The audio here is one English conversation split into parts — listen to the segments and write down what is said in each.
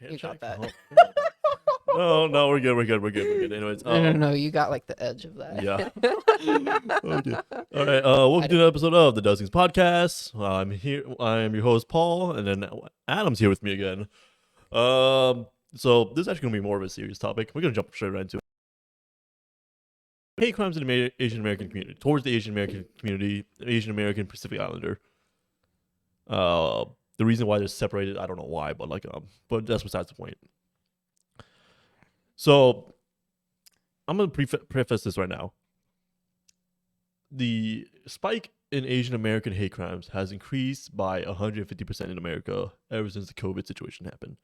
You got that. No, we're good. Anyways, No, you got like the edge of that. yeah. Okay. All right. Welcome to the episode of the Dozings Podcast. I'm here. I am your host Paul, and then Adam's here with me again. So this is actually gonna be more of a serious topic. We're gonna jump straight right into it. Hate crimes in the Asian American community, towards the Asian American community, Asian American Pacific Islander. The reason why they're separated, I don't know why, but that's besides the point. So I'm gonna preface this right now. The spike in Asian American hate crimes has increased by 150% in America ever since the COVID situation happened.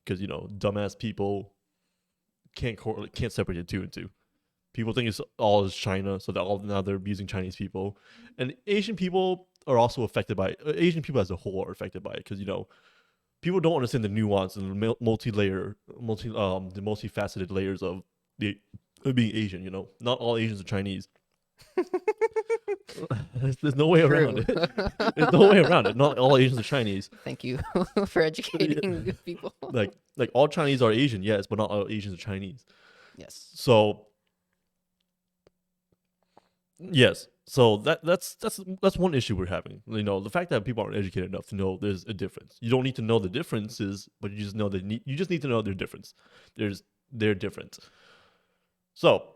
Because dumbass people can't separate the two and two. People think it's all is China, so now they're abusing Chinese people, and Asian people are also affected by it. Asian people as a whole are affected by it because people don't understand the nuance and the multifaceted layers of being Asian. Not all Asians are Chinese. There's no way around it. There's no way around it. Not all Asians are Chinese. Thank you for educating people. Like all Chinese are Asian, yes, but not all Asians are Chinese. Yes. So yes. So that's one issue we're having. The fact that people aren't educated enough to know there's a difference. You don't need to know the differences, but you just need to know their difference. They're different. So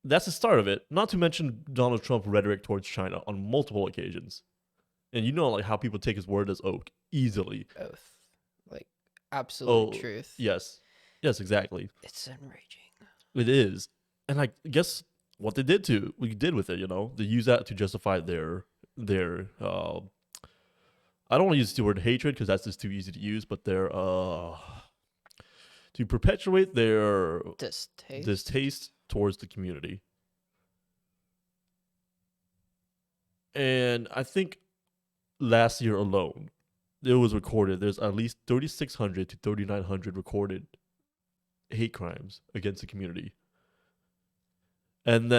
that's the start of it. Not to mention Donald Trump's rhetoric towards China on multiple occasions, and how people take his word as oak easily. Oath, like absolute truth. Yes, exactly. It's enraging. It is, and I guess what they did with it. They use that to justify their. I don't want to use the word hatred because that's just too easy to use, but their to perpetuate their distaste towards the community. And I think last year alone, it was recorded. There's at least 3,600 to 3,900 recorded hate crimes against the community. And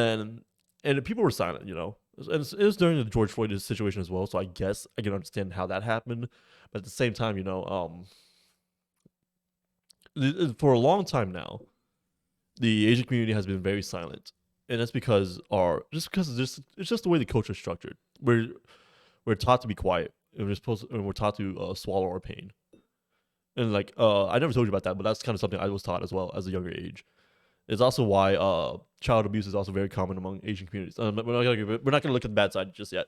people were silent, And it was during the George Floyd situation as well, so I guess I can understand how that happened. But at the same time, for a long time now, the Asian community has been very silent, and that's because it's just the way the culture is structured. We're taught to be quiet, and we're taught to swallow our pain. And I never told you about that, but that's kind of something I was taught as well as a younger age. It's also why child abuse is also very common among Asian communities. We're not gonna look at the bad side just yet.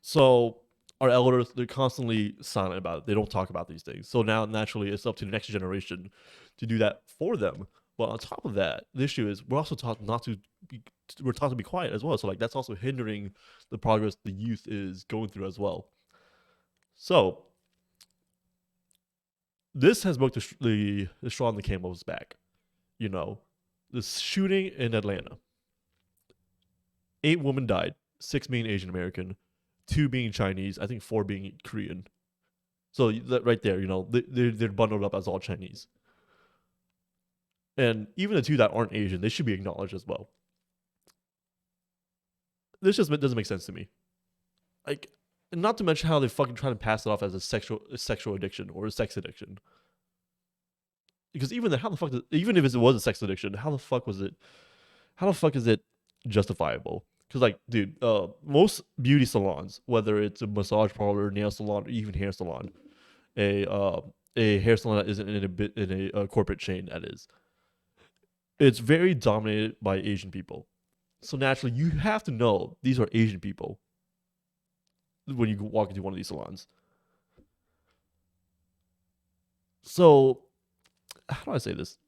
So our elders, they're constantly silent about it. They don't talk about these things. So now, naturally, it's up to the next generation to do that for them. But on top of that, the issue is we're also taught we're taught to be quiet as well. So that's also hindering the progress the youth is going through as well. So this has broke the straw on the camel's back. The shooting in Atlanta. 8 women died, 6 being Asian American, 2 being Chinese, I think 4 being Korean. So that right there, they're bundled up as all Chinese. And even the 2 that aren't Asian, they should be acknowledged as well. This just doesn't make sense to me. Not to mention how they fucking try to pass it off as a sexual addiction or a sex addiction. Because even if it was a sex addiction, how the fuck is it justifiable? Because dude, most beauty salons, whether it's a massage parlor, nail salon, or even hair salon, a hair salon that isn't in a corporate chain, that is, it's very dominated by Asian people. So naturally, you have to know these are Asian people when you walk into one of these salons. So, how do I say this?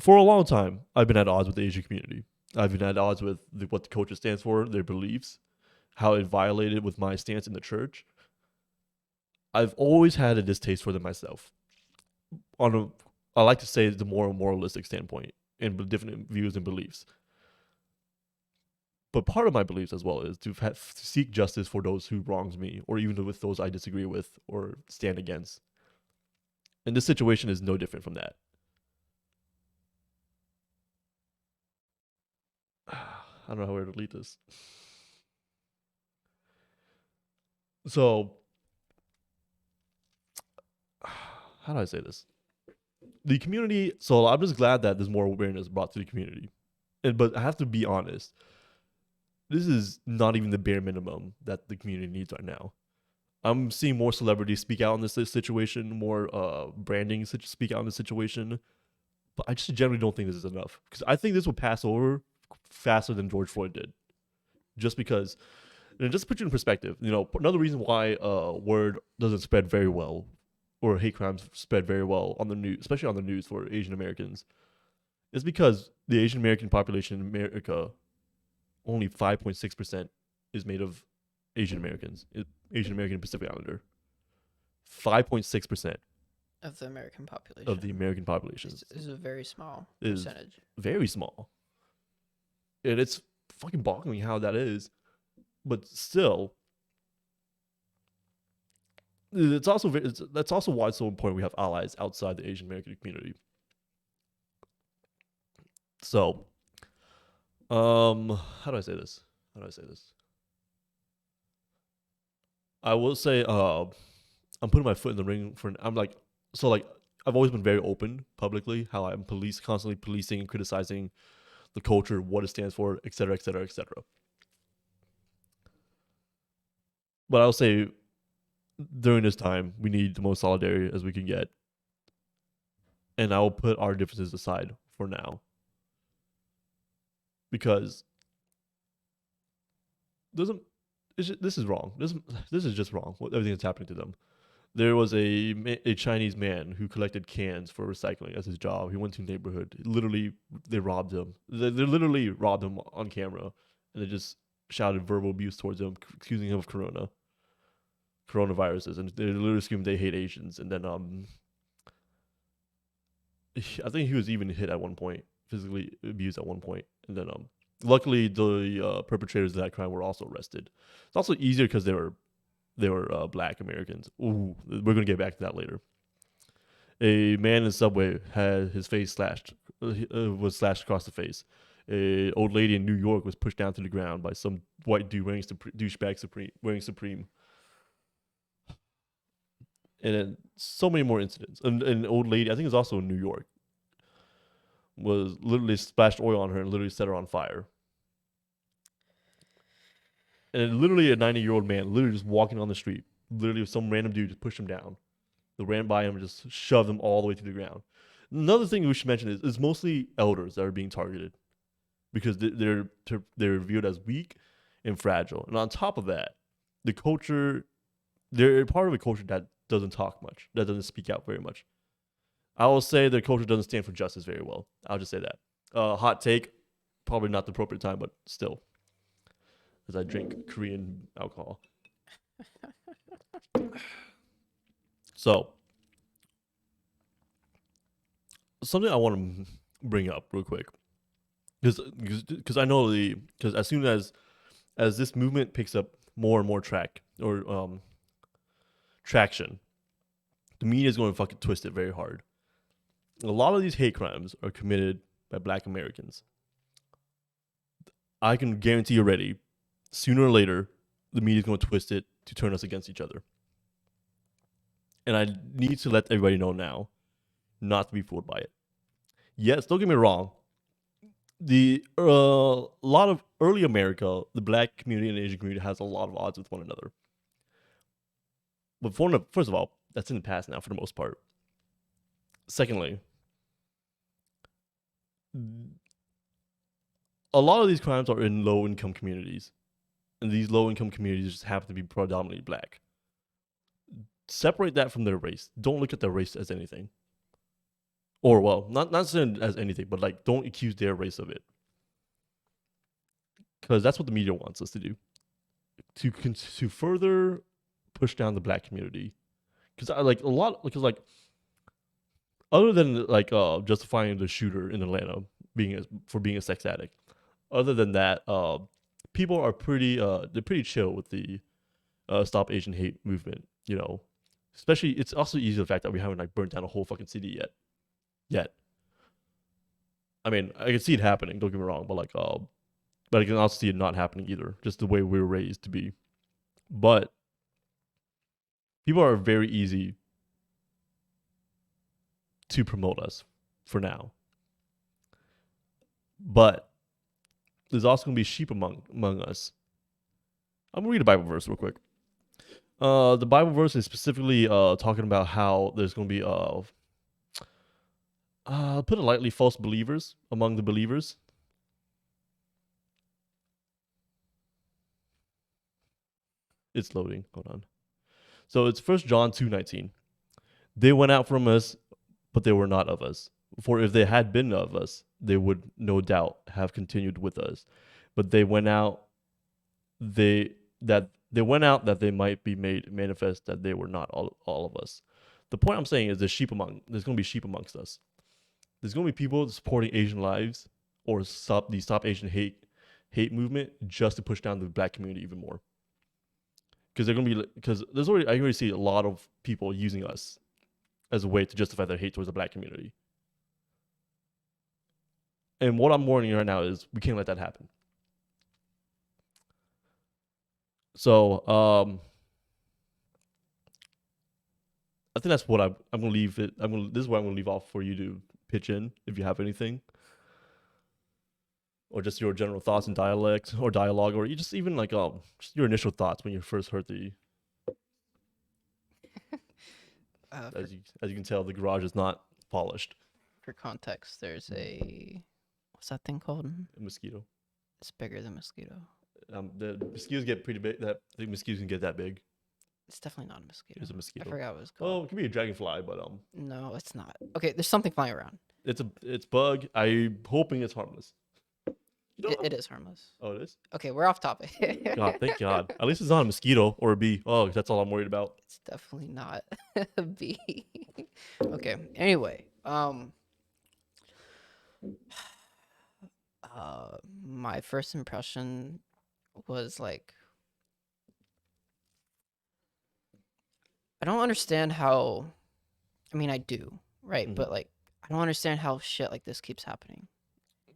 For a long time, I've been at odds with the Asian community. I've been at odds with what the culture stands for, their beliefs, how it violated with my stance in the church. I've always had a distaste for them myself. I like to say the more moralistic standpoint and different views and beliefs. But part of my beliefs as well is to seek justice for those who wrongs me, or even with those I disagree with or stand against. And this situation is no different from that. I don't know how to delete this. So how do I say this? The community. So I'm just glad that there's more awareness brought to the community. But I have to be honest. This is not even the bare minimum that the community needs right now. I'm seeing more celebrities speak out on this situation, more branding speak out on the situation. But I just generally don't think this is enough because I think this will pass over faster than George Floyd did. Just because, and just to put you in perspective, another reason why word doesn't spread very well or hate crimes spread very well on the news, especially on the news for Asian Americans, is because the Asian American population in America, only 5.6% is made of Asian Americans, Asian American Pacific Islander. 5.6% Of the American population. of the American population is a very small is percentage. very small. And it's fucking boggling how that is. But still, that's also why it's so important we have allies outside the Asian American community. So, how do I say this? I will say, I'm putting my foot in the ring for. I've always been very open publicly how I'm constantly policing and criticizing the culture, what it stands for, etc., etc., etc. But I'll say, during this time, we need the most solidarity as we can get, and I will put our differences aside for now, because this is wrong. This is just wrong. Everything that's happening to them. There was a Chinese man who collected cans for recycling as his job. He went to a neighborhood. Literally, they robbed him. They literally robbed him on camera, and they just shouted verbal abuse towards him, accusing him of coronaviruses, and they literally screamed they hate Asians. And then I think he was even hit at one point, physically abused at one point, and then luckily the perpetrators of that crime were also arrested. It's also easier because they were Black Americans. Ooh, we're gonna get back to that later. A man in the subway had his face slashed, was slashed across the face. A old lady in New York was pushed down to the ground by some white dude wearing wearing Supreme. And then so many more incidents. And an old lady, I think it was also in New York, was literally splashed oil on her and literally set her on fire. And literally a 90-year-old man, literally just walking on the street, literally some random dude just pushed him down. They ran by him and just shoved him all the way to the ground. Another thing we should mention is it's mostly elders that are being targeted because they're viewed as weak and fragile. And on top of that, the culture, they're part of a culture that doesn't talk much, that doesn't speak out very much. I will say the culture doesn't stand for justice very well. I'll just say that. Hot take, probably not the appropriate time, but still. As I drink Korean alcohol. So, something I want to bring up real quick, because I know because as soon as this movement picks up more and more traction, the media is going to fucking twist it very hard. A lot of these hate crimes are committed by Black Americans. I can guarantee you already, sooner or later, the media is going to twist it to turn us against each other. And I need to let everybody know now not to be fooled by it. Yes, don't get me wrong. The lot of early America, the Black community and the Asian community has a lot of odds with one another. But first of all, that's in the past now for the most part. Secondly, a lot of these crimes are in low-income communities. And these low-income communities just happen to be predominantly Black. Separate that from their race. Don't look at their race as anything. Or, well, not saying as anything, but like, don't accuse their race of it. Because that's what the media wants us to do. To further push down the Black community. Because other than justifying the shooter in Atlanta for being a sex addict, other than that, people are they're pretty chill with the Stop Asian Hate movement. Especially, it's also easy the fact that we haven't burnt down a whole fucking city yet. I mean, I can see it happening. Don't get me wrong, but I can also see it not happening either. Just the way we were raised to be. But people are very easy to promote us for now. But there's also going to be sheep among us. I'm going to read a Bible verse real quick. The Bible verse is specifically talking about how there's going to be, put it lightly, false believers among the believers. It's loading. Hold on. So it's 1 John 2:19. They went out from us, but they were not of us. For if they had been of us, they would no doubt have continued with us. But they went out, they went out that they might be made manifest that they were not all of us. The point I'm saying is there's going to be sheep amongst us. There's going to be people supporting Asian lives or stop Asian hate movement just to push down the black community even more. Because I already see a lot of people using us as a way to justify their hate towards the black community. And what I'm warning you right now is we can't let that happen. So I think that's what I'm going to leave it. This is what I'm going to leave off for you to pitch in if you have anything, or just your general thoughts and dialogue, or you just even like just your initial thoughts when you first heard the. As you can tell, the garage is not polished. For context, there's what's that thing called? A mosquito. It's bigger than mosquito. The mosquitoes get pretty big. The mosquitoes can get that big. It's definitely not a mosquito. It's a mosquito. I forgot what it's called. Oh, it could be a dragonfly, but No, it's not. Okay, there's something flying around. It's bug. I'm hoping it's harmless. It is harmless. Oh, it is? Okay, we're off topic. God, thank God. At least it's not a mosquito or a bee. Oh, that's all I'm worried about. It's definitely not a bee. Okay. Anyway, my first impression was like, I don't understand how. I mean, I do, right? Mhm. But like, I don't understand how shit like this keeps happening.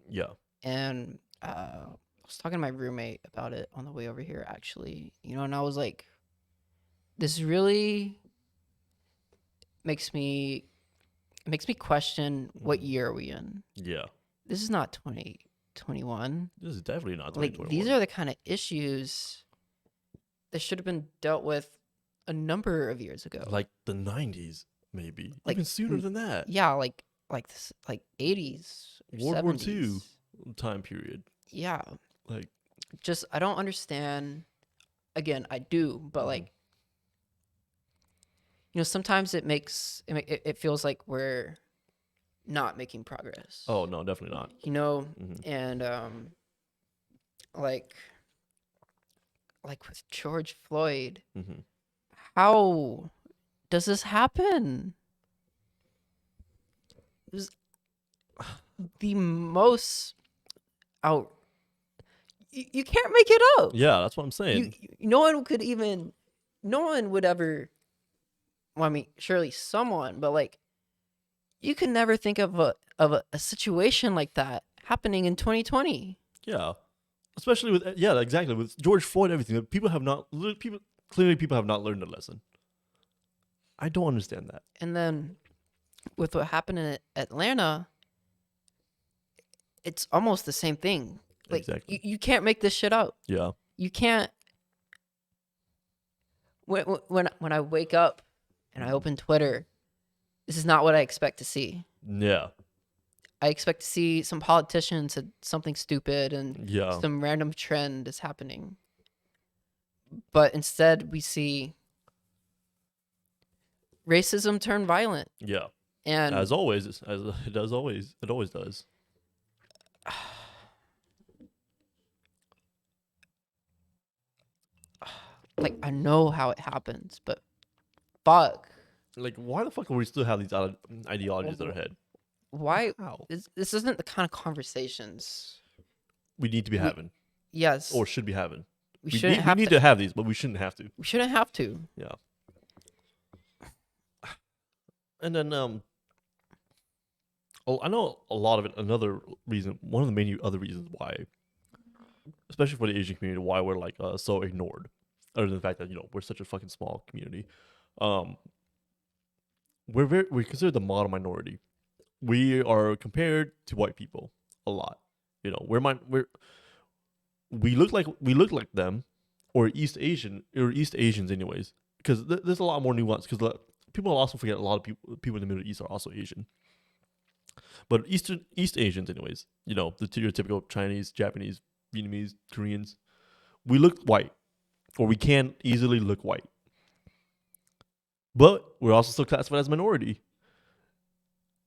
Yeah. And I was talking to my roommate about it on the way over here, actually. And I was like, this really makes me question what year are we in? Yeah. This is not 2021. This is definitely not Like 2021. these are the kind of issues that should have been dealt with a number of years ago. Like the 90s, maybe. Like, even sooner than that. Yeah, like 80s, or World War 70s. II time period. Yeah. Like, just I don't understand. Again, I do, but like, sometimes it feels like we're not making progress. oh no, definitely not. And like with George Floyd, how does this happen? It was the most out. You can't make it up. Yeah, that's what I'm saying. No one would ever. Well, I mean, surely someone, but like, you could never think of a situation like that happening in 2020. Yeah, especially with exactly with George Floyd and everything. People have not learned a lesson. I don't understand that. And then with what happened in Atlanta, it's almost the same thing. Like, exactly. You can't make this shit up. Yeah. You can't. When I wake up and I open Twitter, this is not what I expect to see. Yeah. I expect to see some politician said something stupid and Yeah. some random trend is happening. But instead we see racism turn violent. Yeah. And as always, it always does. Like, I know how it happens, but fuck. Like, why the fuck do we still have these ideologies in our head? Why? How? This isn't the kind of conversations we need to be having. Yes. Or should be having. We need to have these, but we shouldn't have to. We shouldn't have to. Yeah. And then I know a lot of it. Another reason, one of the main other reasons why, especially for the Asian community, why we're like so ignored, other than the fact that we're such a fucking small community. we're considered the model minority. We are compared to white people a lot. You know, we look like them, or East Asians anyways. Because there's a lot more nuance. Because people also forget a lot of people in the Middle East are also Asian, but East Asians anyways. You know, your typical Chinese, Japanese, Vietnamese, Koreans. We look white, or we can easily look white, but we're also still classified as minority.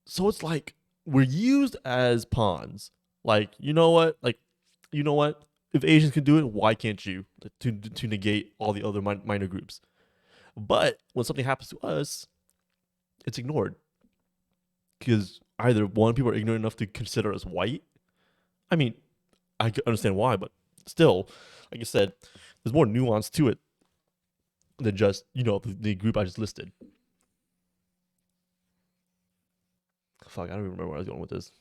So it's like we're used as pawns. Like, you know what? Like, you know what? If Asians can do it, why can't you? To negate all the other minor groups. But when something happens to us, it's ignored because either one, people are ignorant enough to consider us white. I mean, I can understand why, but still, like I said, there's more nuance to it than just the group I just listed. Fuck, I don't even remember where I was going with this.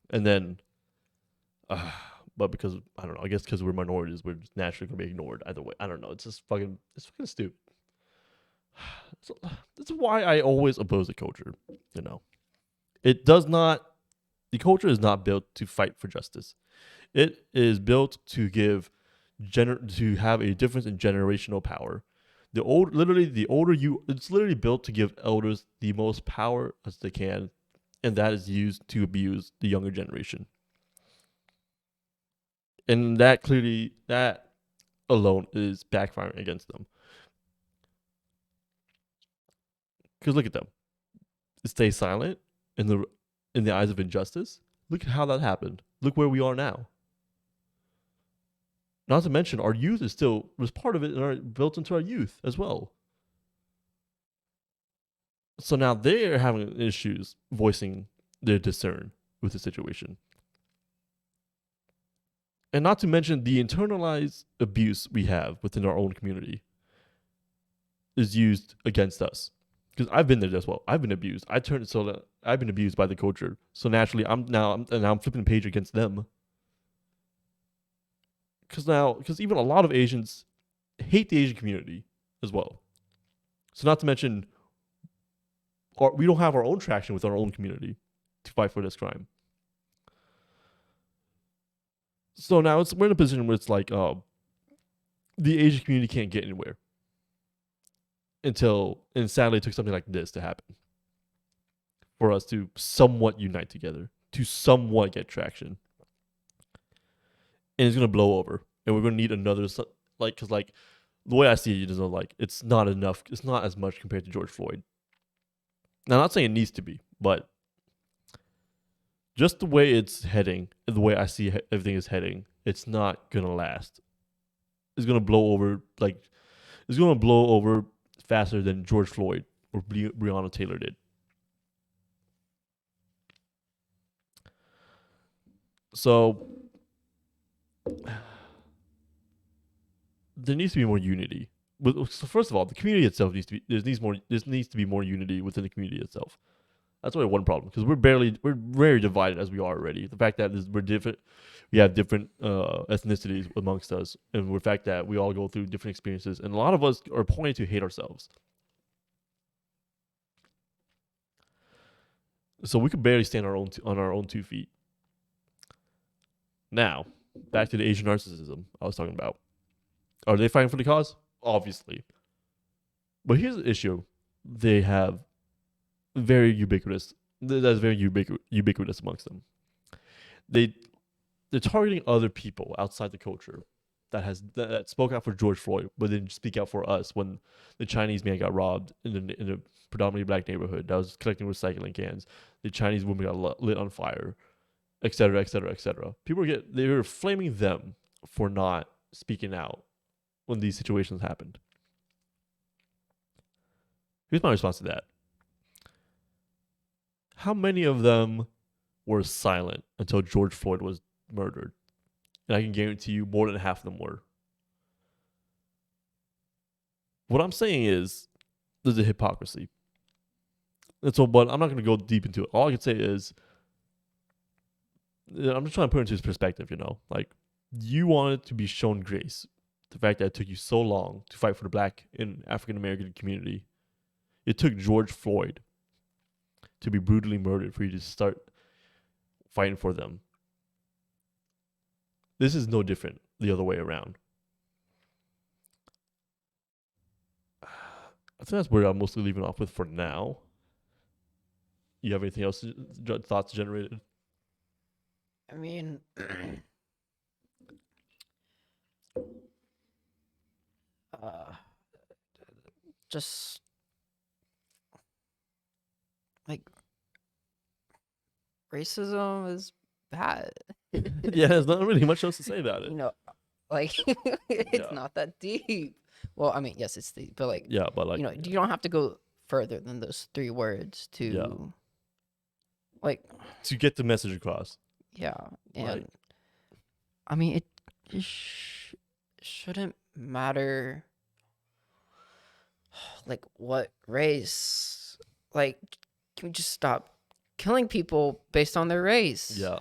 And then, uh, but because I don't know, I guess because we're minorities, we're just naturally gonna be ignored either way. I don't know. It's fucking stupid. So, that's why I always oppose the culture. You know, it does not. The culture is not built to fight for justice. It is built to to have a difference in generational power. It's literally built to give elders the most power as they can, and that is used to abuse the younger generation. And that alone is backfiring against them. Because look at them. Stay silent in the eyes of injustice. Look at how that happened. Look where we are now. Not to mention our youth was part of it and built into our youth as well. So now they're having issues voicing their discern with the situation. And not to mention the internalized abuse we have within our own community is used against us. Because I've been there as well. I've been abused. I've been abused by the culture. So naturally, I'm flipping the page against them. Because even a lot of Asians hate the Asian community as well. So not to mention, we don't have our own traction with our own community to fight for this crime. So now we're in a position where it's like the Asian community can't get anywhere and sadly it took something like this to happen for us to somewhat unite together, to somewhat get traction. And it's gonna blow over, and we're gonna need another because the way I see it is like it's not enough. It's not as much compared to George Floyd. Now, I'm not saying it needs to be, but just the way it's heading, the way I see everything is heading, it's not gonna last. It's gonna blow over it's gonna blow over faster than George Floyd or Breonna Taylor did. So there needs to be more unity. So first of all, the community itself there needs to be more unity within the community itself. That's only one problem because we're very divided as we are already. The fact that we're different, we have different ethnicities amongst us, and the fact that we all go through different experiences, and a lot of us are pointed to hate ourselves. So we could barely stand on our own 2 feet. Now, back to the Asian narcissism I was talking about. Are they fighting for the cause? Obviously. But here's the issue. They have very ubiquitous. That's very ubiquitous amongst them. They're targeting other people outside the culture that spoke out for George Floyd, but didn't speak out for us when the Chinese man got robbed in a predominantly black neighborhood that was collecting recycling cans. The Chinese woman got lit on fire, etc., etc., etc. They were flaming them for not speaking out when these situations happened. Here's my response to that. How many of them were silent until George Floyd was murdered? And I can guarantee you more than half of them were. What I'm saying is there's a hypocrisy. And so, but I'm not going to go deep into it. All I can say is I'm just trying to put it into his perspective, Like, you wanted to be shown grace. The fact that it took you so long to fight for the black and African American community. It took George Floyd to be brutally murdered for you to start fighting for them. This is no different the other way around. I think that's where I'm mostly leaving off with for now. You have anything else thoughts generated? I mean, uh, just like racism is bad. Yeah, there's not really much else to say about it. You know, like it's Yeah. not that deep. Well, I mean, yes, it's deep, but like, Yeah, but like, you don't have to go further than those three words yeah, to like, to get the message across. yeah. And Right. I mean, it shouldn't matter like what race. Like, can we just stop killing people based on their race? Yeah.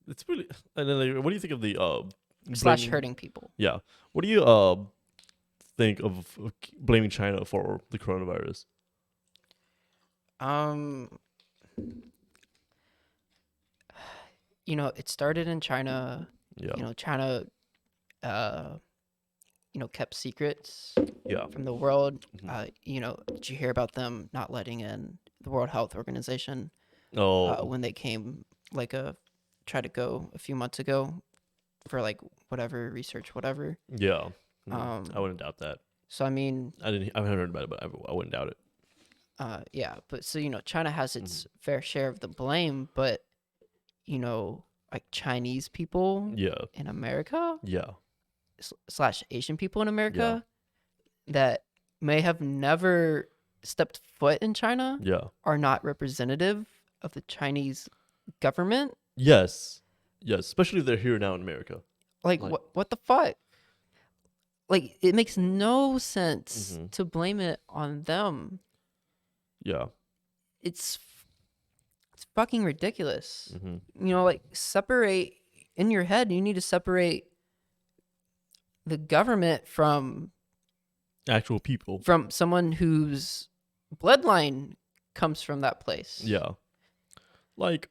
It's really. And then, like, what do you think of the Slash blaming? hurting people. Yeah. What do you think of blaming China for the coronavirus? Um, it started in China. Yeah. China, uh, kept secrets Yeah. from the world. Mhm. Did you hear about them not letting in the World Health Organization Oh. when they came, like try to go a few months ago for like whatever research, whatever. Yeah. I Um, wouldn't doubt that. so I mean, I didn't. I haven't heard about it, but I wouldn't doubt it. yeah, but so China has Mhm. its fair share of the blame, but like Chinese people Yeah. in America Yeah. slash Asian people in Yeah. America that may have never stepped foot in China Yeah. are not representative of the Chinese government. Yes. Yes. Especially if they're here now in America. Like Like. what the fuck? Like it makes no sense Hmm. to blame it on them. Yeah. It's it's fucking ridiculous. Hmm. Like separate in your head, you need to separate the government Actual people. from someone whose bloodline comes from that place. Yeah. Like,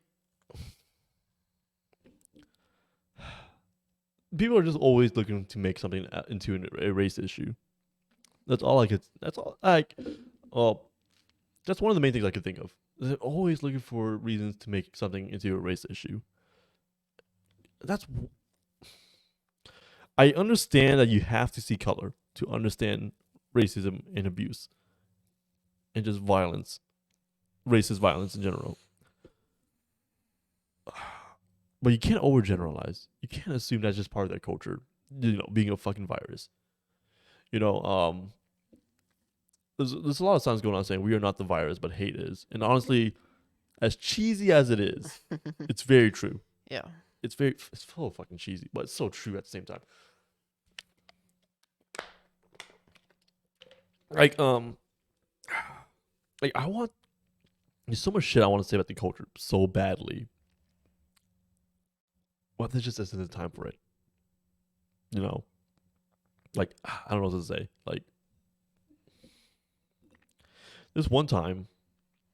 people are just always looking to make something into a race issue. That's all I could. That's all. Like, well, that's one of the main things I could think of. They're always looking for reasons to make something into a race issue. That's. I understand that you have to see color to understand racism and abuse, and just violence, racist violence in general. But you can't overgeneralize. You can't assume that's just part of their culture. Being a fucking virus. You know, there's a lot of signs going on saying we are not the virus, but hate is. And honestly, as cheesy as it is, it's very true. Yeah. It's full of fucking cheesy, but it's so true at the same time. Like like I want there's so much shit I want to say about the culture so badly. But there just isn't the time for it. You know? Like I don't know what to say. Like this one time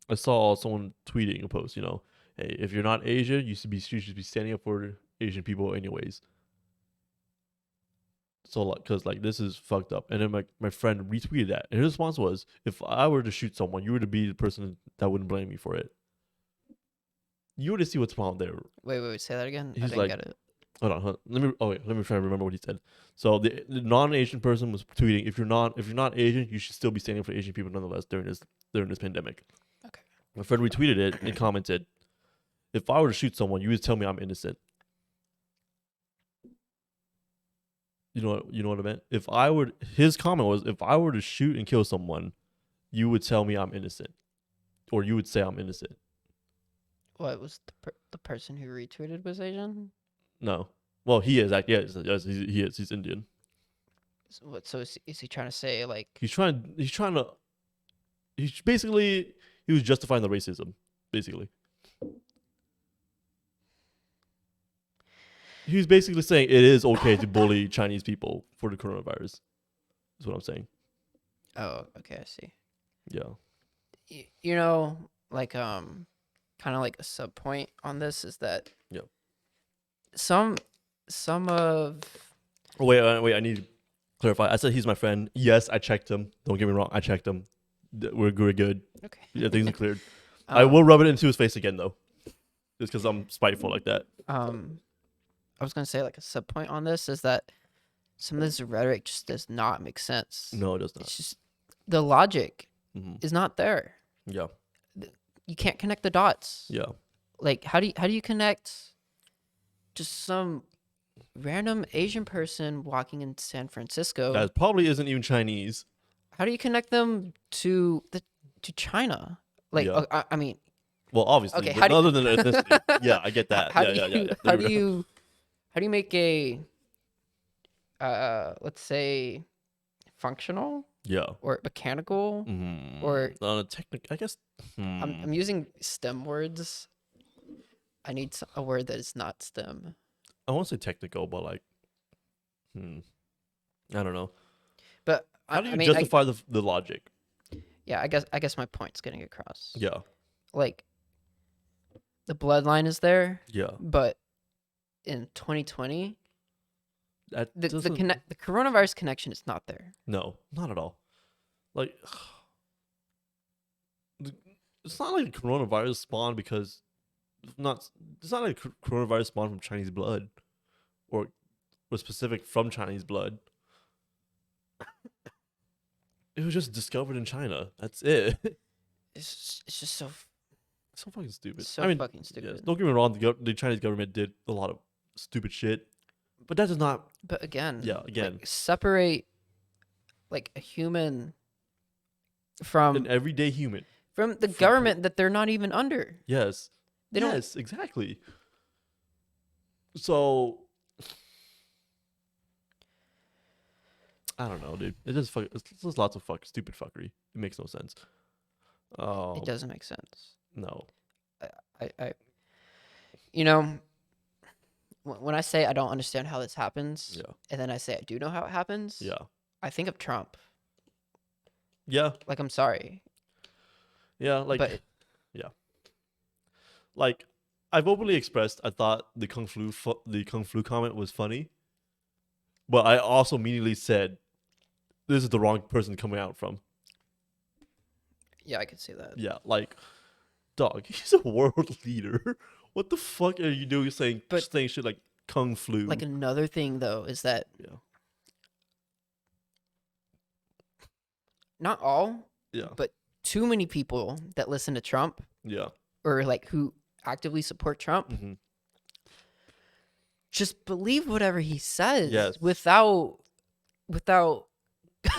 I saw someone tweeting a post, hey, if you're not Asian, you should be standing up for Asian people anyways. So like, cause like this is fucked up. And then my friend retweeted that, and his response was, "If I were to shoot someone, you were to be the person that wouldn't blame me for it. You were to see what's wrong there." Wait, say that again. I He's didn't like, get it. "Hold on, let me. Oh wait, let me try to remember what he said." So the non-Asian person was tweeting, "If you're not Asian, you should still be standing up for Asian people nonetheless during this pandemic." Okay. My friend retweeted it and commented, "If I were to shoot someone, you would tell me I'm innocent." You know what I meant? His comment was, if I were to shoot and kill someone, you would tell me I'm innocent, or you would say I'm innocent. What was the person who retweeted was Asian? No, well, he is. Yes, he is. He's Indian. So is he trying to say like He's trying. He's trying to. He's basically. He was justifying the racism. Basically, he was basically saying it is okay to bully Chinese people for the coronavirus. Is what I'm saying. oh, okay, I see. Yeah. You know, like kind of like a sub point on this is that Yep. some of Oh, wait. I need to clarify. I said he's my friend. Yes, I checked him. Don't get me wrong. I checked him. We're good. okay Yeah, things are cleared. I will rub it into his face again though, just because I'm spiteful like that. I was gonna say like a sub point on this is that some of this rhetoric just does not make sense. No, it does not. It's just the logic Mm-hmm. is not there. Yeah. You can't connect the dots. Yeah. Like how do you connect just some random Asian person walking in San Francisco? That probably isn't even Chinese. How do you connect them to China? Like Yeah. I mean, Well, obviously, okay, but other than ethnicity. Yeah, I get that. how Yeah, do yeah, you yeah. There we go. how do you make a let's say functional Yeah. or mechanical Mm-hmm. or I guess. I'm using STEM words. I need a word that is not STEM. I won't say technical, but like, I don't know. But How do you I mean, justify the logic? yeah, I guess my point's getting across. Yeah. Like the bloodline is there, Yeah. but in 2020, That the doesn't. the coronavirus connection is not there. No, not at all. Like, it's not like coronavirus spawned because not. It's not like coronavirus spawned from Chinese blood, or was specific from Chinese blood. It was just discovered in China. That's it. It's just so So fucking stupid. so I mean, fucking yes, stupid. don't get me wrong. The Chinese government did a lot of stupid shit, but that does not. But again, Yeah, again, like, separate like a human an from everyday human. the From government that they're not even under. Yes. They don't. Yes, exactly. So I don't know, dude. It's just lots of stupid fuckery. It makes no sense. It doesn't make sense. No. I you know, when I say I don't understand how this happens, Yeah. and then I say I do know how it happens, Yeah. I think of Trump. Yeah. Like, I'm sorry, Yeah. Like, but yeah. Like, I've openly expressed I thought the kung flu comment was funny, but I also immediately said this is the wrong person coming out from. yeah, I could see that. Yeah. Like, dog, he's a world leader. What the fuck are you doing saying shit like kung flu? Like, another thing though is that Yeah. not all, Yeah. but too many people that listen to Trump Yeah. or like who actively support Trump Mm-hmm. just believe whatever he says Yes. without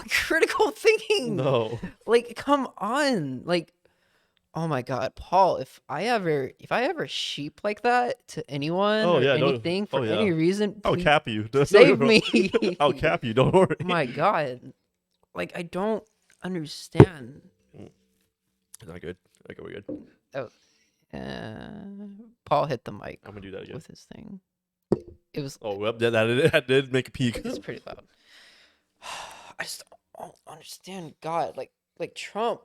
critical thinking. No. Like, come on. Like, oh my God, Paul, if I ever sheep like that to anyone Oh or yeah. anything for any reason, I'll please cap you. save me. I'll cap you. Don't worry. Oh my God. Like, I don't understand. Not good. Okay, we're good. Oh, Paul hit the mic I'm gonna do that again. with his thing. It was Oh, well, that did make a peak. it's pretty loud. I just don't understand God. Like Trump,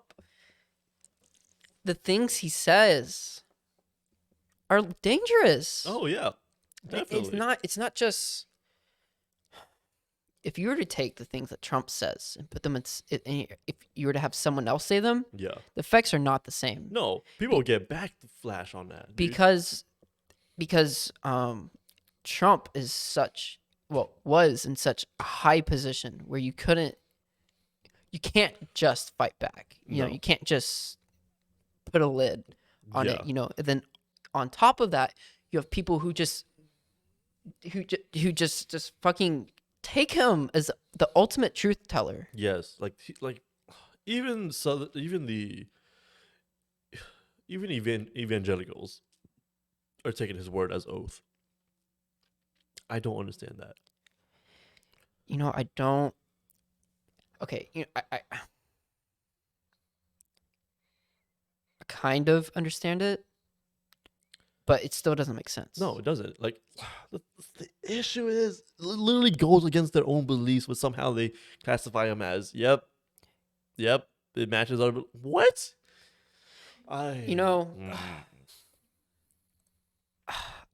the things he says are dangerous. Oh yeah, definitely. It's not just if you were to take the things that Trump says and put them if you were to have someone else say them, Yeah. the effects are not the same. No, people will get back the flash on that. Dude. Because Trump was in such a high position where you can't just fight back. You know, No. you can't just put a lid on Yeah. it, you know. And then on top of that, you have people who just fucking take him as the ultimate truth teller. Yes, like even evangelicals are taking his word as oath. I don't understand that. You know, I don't. Okay, you know, I kind of understand it, but it still doesn't make sense. No, it doesn't. Like the issue is it literally goes against their own beliefs, but somehow they classify him as, yep, it matches other. What? You know,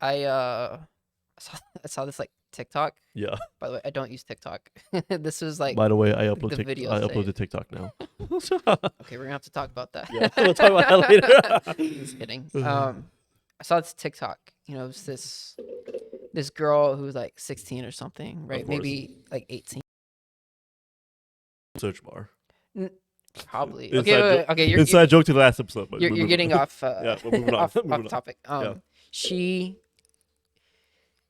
I saw this like TikTok. Yeah. By the way, I don't use TikTok. This was like By the way, I the video upload to saved. TikTok now. Okay, we're gonna have to talk about that. Yeah, we'll talk about that later. Just kidding. I saw this TikTok. You know, it's this girl who was like 16 or something, right? course. Maybe like 18. Search bar. Probably. Inside Okay, wait, okay. Inside joke to the last episode. But You're we're moving getting on. off. Yeah, we're moving on. off Moving on. topic. Yeah.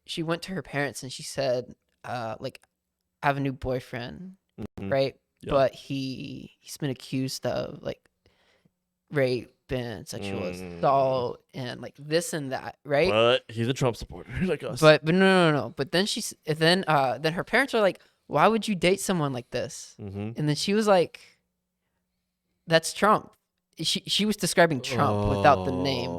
She went to her parents and she said, like, I have a new boyfriend, Mhm. right? Yeah. But he's been accused of like rape and sexual assault and like this and that, right? But he's a Trump supporter like us. But no. But then then her parents are like, why would you date someone like this? Mhm. And then she was like, that's Trump. She was describing Trump without the name.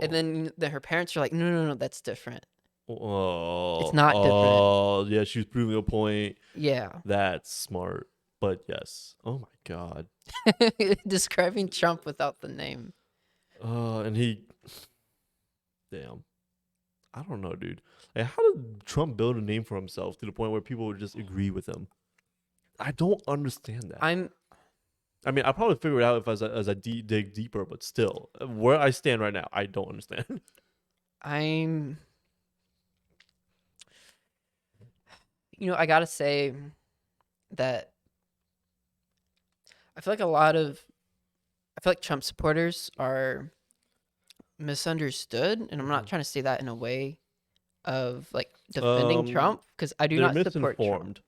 And then her parents are like, no, that's different. It's not different. Oh, yeah, she was proving a point. Yeah. That's smart. But yes. Oh my god. Describing Trump without the name. And he. Damn. I don't know, dude. Like, how did Trump build a name for himself to the point where people would just agree with him? I don't understand that. I mean, I'll probably figure it out if as I dig deeper, but still, where I stand right now, I don't understand. I gotta say that I feel like Trump supporters are misunderstood, and I'm not trying to say that in a way of like defending Trump, because I do not support Trump.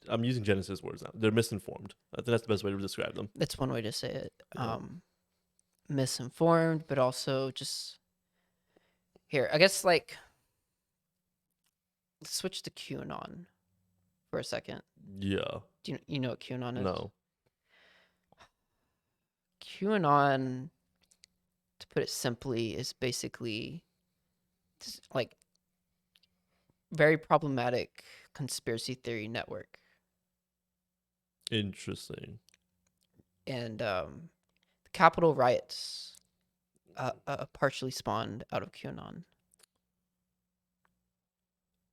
I'm using Genesis words now. They're misinformed. I think that's the best way to describe them. That's one way to say it. Yeah. Misinformed, but also just here. I guess like let's switch to QAnon for a second. Yeah. Do you know what QAnon is? No. QAnon, to put it simply, is basically like very problematic conspiracy theory network. Interesting. And the Capitol riots partially spawned out of QAnon.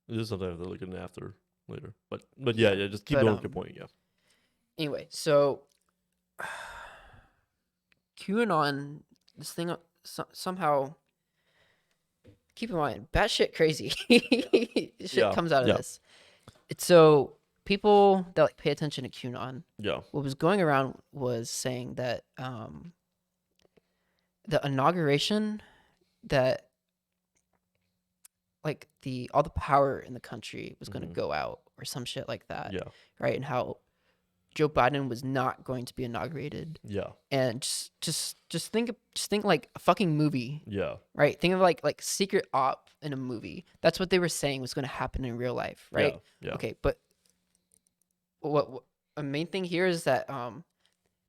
This is something I have to look into after later. But yeah, just keep going with your point, yeah. Anyway, so QAnon, this thing somehow, keep in mind, batshit crazy shit comes out of this. So people that like pay attention to QAnon, what was going around was saying that the inauguration, that like all the power in the country was going to go out or some shit like that, right? And how Joe Biden was not going to be inaugurated. Yeah. And just think like a fucking movie. Yeah. Right? Think of like Secret Op in a movie. That's what they were saying was going to happen in real life, right? Yeah. Okay, but what a main thing here is that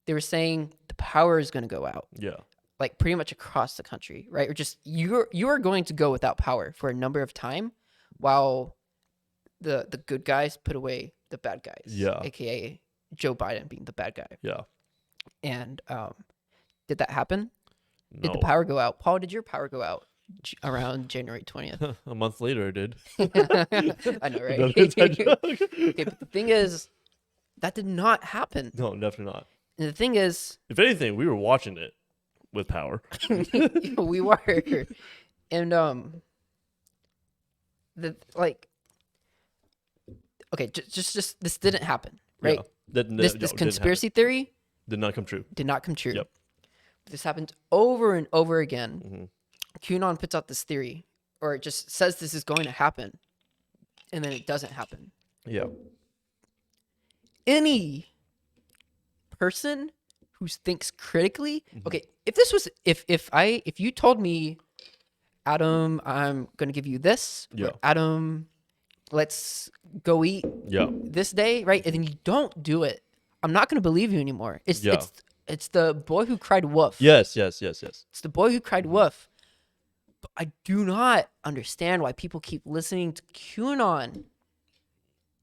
they were saying the power is going to go out. Yeah. Like pretty much across the country, right? Or just you are going to go without power for a number of time while the good guys put away the bad guys. Yeah. AKA Joe Biden being the bad guy. Yeah. And did that happen? No. Did the power go out? Paul, did your power go out around January 20th? A month later, it did. I know, right? Okay, but the thing is, that did not happen. No, definitely not. And the thing is, if anything, we were watching it with power. We were. And okay, just this didn't happen, right? Yeah. This conspiracy theory did not come true. Did not come true. Yep. This happens over and over again. Mm-hmm. QAnon puts out this theory, or it just says this is going to happen, and then it doesn't happen. Yeah. Any person who thinks critically, okay, if you told me, Adam, I'm gonna give you this, or Adam, let's go eat this day, right? And then you don't do it, I'm not gonna believe you anymore. It's the boy who cried wolf. Yes. It's the boy who cried wolf. But I do not understand why people keep listening to QAnon.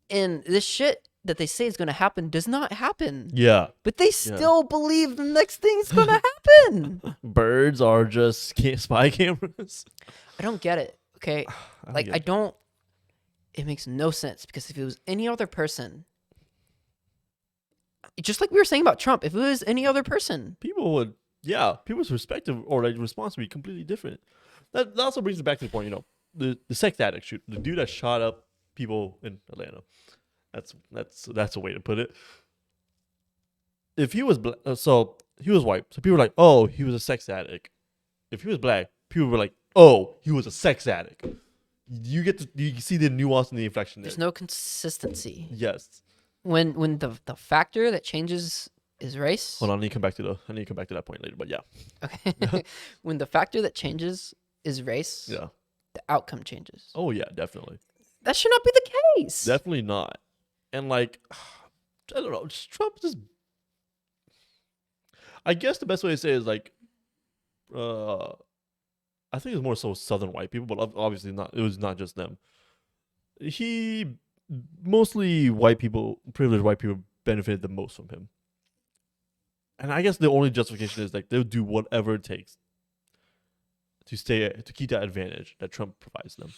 And this shit that they say is going to happen does not happen. Yeah. But they Yeah. still believe the next thing's going to happen. Birds are just spy cameras. I don't get it. Okay. I It. don't. It makes no sense because if it was any other person, just like we were saying about Trump, if it was any other person, People would, people's perspective or like response would be completely different. That also brings it back to the point, the sex addict shoot, the dude that shot up people in Atlanta. That's a way to put it. If he was so he was white, so people were like, oh, he was a sex addict. If he was black, people were like, oh, he was a sex addict. You see the nuance and the inflection there. there's no consistency. Yes. When the factor that changes is race. Hold on, I need to come back to that point later. But yeah. Okay. When the factor that changes is race, Yeah. the outcome changes. Oh yeah, definitely. That should not be the case. Definitely not. And like, I don't know, Trump just. I guess the best way to say it is like, I think it's more so Southern white people, but obviously not. It was not just them. Mostly white people, privileged white people, benefited the most from him. And I guess the only justification is like they'll do whatever it takes to keep that advantage that Trump provides them.